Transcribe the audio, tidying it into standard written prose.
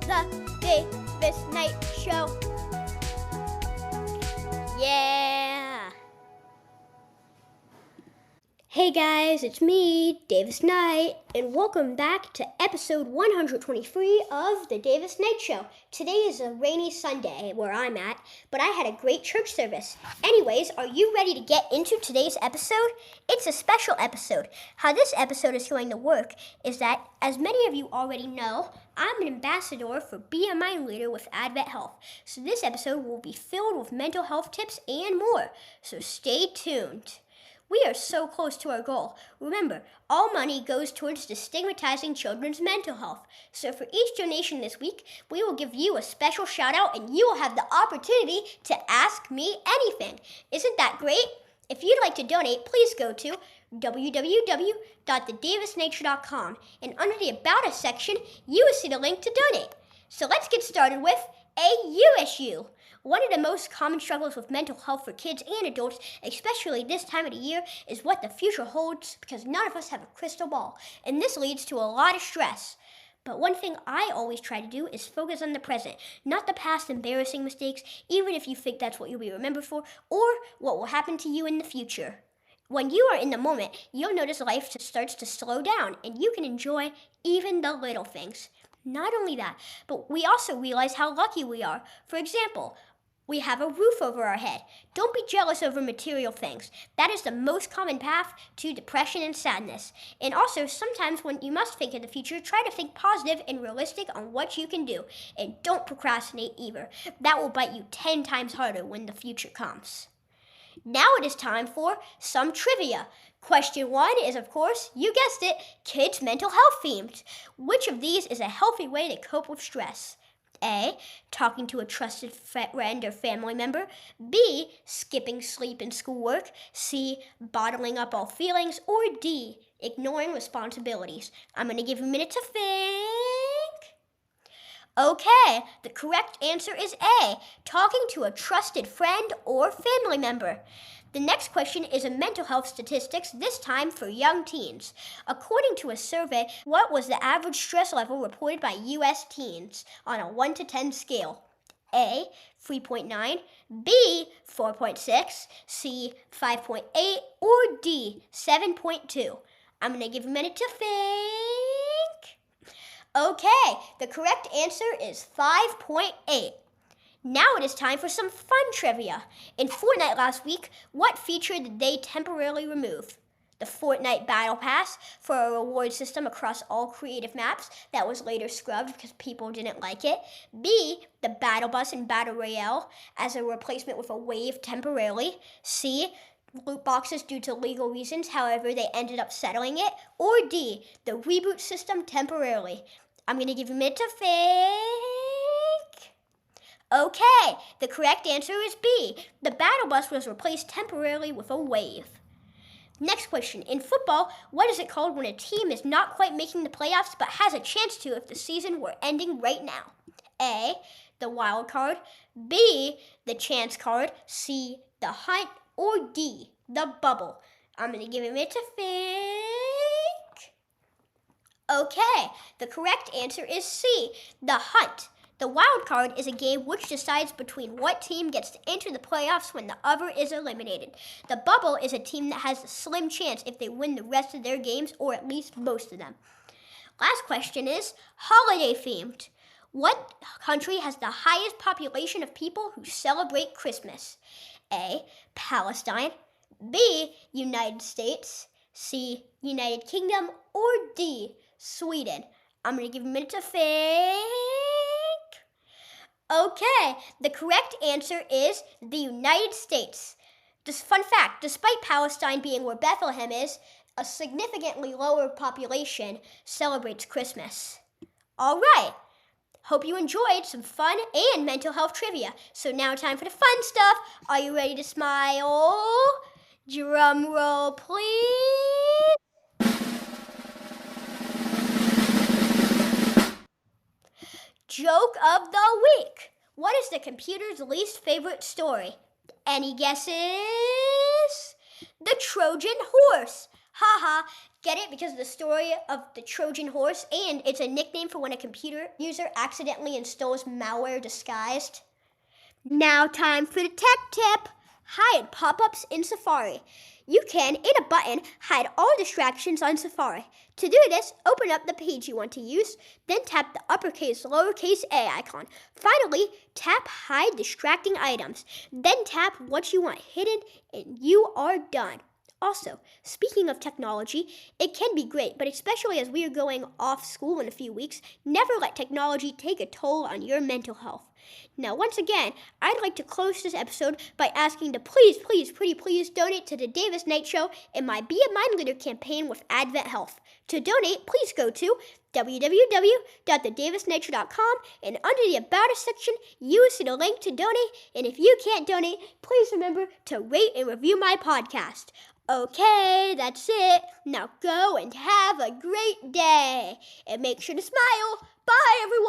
The Davis Knight Show. Yeah. Hey guys, it's me, Davis Knight, and welcome back to episode 123 of The Davis Knight Show. Today is a rainy Sunday where I'm at, but I had a great church service. Anyways, are you ready to get into today's episode? It's a special episode. How this episode is going to work is that, as many of you already know, I'm an ambassador for Be a Mind Leader with Advent Health. So this episode will be filled with mental health tips and more. So stay tuned. We are so close to our goal. Remember, all money goes towards destigmatizing children's mental health. So for each donation this week, we will give you a special shout out and you will have the opportunity to ask me anything. Isn't that great? If you'd like to donate, please go to www.thedavisnature.com, and under the About Us section, you will see the link to donate. So let's get started with AUSU. One of the most common struggles with mental health for kids and adults, especially this time of the year, is what the future holds, because none of us have a crystal ball, and this leads to a lot of stress. But one thing I always try to do is focus on the present, not the past embarrassing mistakes, even if you think that's what you'll be remembered for, or what will happen to you in the future. When you are in the moment, you'll notice life starts to slow down, and you can enjoy even the little things. Not only that, but we also realize how lucky we are. For example, we have a roof over our head. Don't be jealous over material things. That is the most common path to depression and sadness. And also, sometimes when you must think of the future, try to think positive and realistic on what you can do. And don't procrastinate either. That will bite you 10 times harder when the future comes. Now it is time for some trivia. Question 1 is, of course, you guessed it, kids' mental health themed. Which of these is a healthy way to cope with stress? A, talking to a trusted friend or family member. B, skipping sleep and schoolwork. C, bottling up all feelings. Or D, ignoring responsibilities. I'm going to give you a minute to think. Okay, the correct answer is A, talking to a trusted friend or family member. The next question is a mental health statistics, this time for young teens. According to a survey, what was the average stress level reported by U.S. teens on a 1 to 10 scale? A, 3.9, B, 4.6, C, 5.8, or D, 7.2. I'm going to give you a minute to think. Okay, the correct answer is 5.8. Now it is time for some fun trivia. In Fortnite last week, what feature did they temporarily remove? The Fortnite Battle Pass for a reward system across all creative maps that was later scrubbed because people didn't like it. B, the Battle Bus in Battle Royale as a replacement with a wave temporarily. C, loot boxes due to legal reasons, however they ended up settling it. Or D, the reboot system temporarily. I'm going to give you a minute to think. Okay, the correct answer is B. The Battle Bus was replaced temporarily with a wave. Next question. In football, what is it called when a team is not quite making the playoffs but has a chance to if the season were ending right now? A, the wild card. B, the chance card. C, the hunt. Or D, the bubble. I'm going to give you a minute to think. Okay, the correct answer is C, the hunt. The wild card is a game which decides between what team gets to enter the playoffs when the other is eliminated. The bubble is a team that has a slim chance if they win the rest of their games, or at least most of them. Last question is holiday themed. What country has the highest population of people who celebrate Christmas? A, Palestine. B, United States. C, United Kingdom. Or D, Sweden. I'm going to give you a minute to think. Okay, the correct answer is the United States. Just fun fact, despite Palestine being where Bethlehem is, a significantly lower population celebrates Christmas. All right, hope you enjoyed some fun and mental health trivia. So now time for the fun stuff. Are you ready to smile? Drum roll, please. Joke of the week. What is the computer's least favorite story? Any guesses? The Trojan horse. Haha, get it? Because of the story of the Trojan horse, and it's a nickname for when a computer user accidentally installs malware disguised. Now time for the tech tip. Hide pop-ups in Safari. You can, in a button, hide all distractions on Safari. To do this, open up the page you want to use, then tap the uppercase lowercase a icon. Finally, tap Hide Distracting Items. Then tap what you want hidden, and you are done. Also, speaking of technology, it can be great, but especially as we are going off school in a few weeks, never let technology take a toll on your mental health. Now, once again, I'd like to close this episode by asking to please donate to the Davis Knight Show and my Be a Mind Leader campaign with Advent Health. To donate, please go to www.thedavisknightshow.com, and under the About Us section, you will see the link to donate. And if you can't donate, please remember to rate and review my podcast. Okay, that's it. Now go and have a great day. And make sure to smile. Bye, everyone.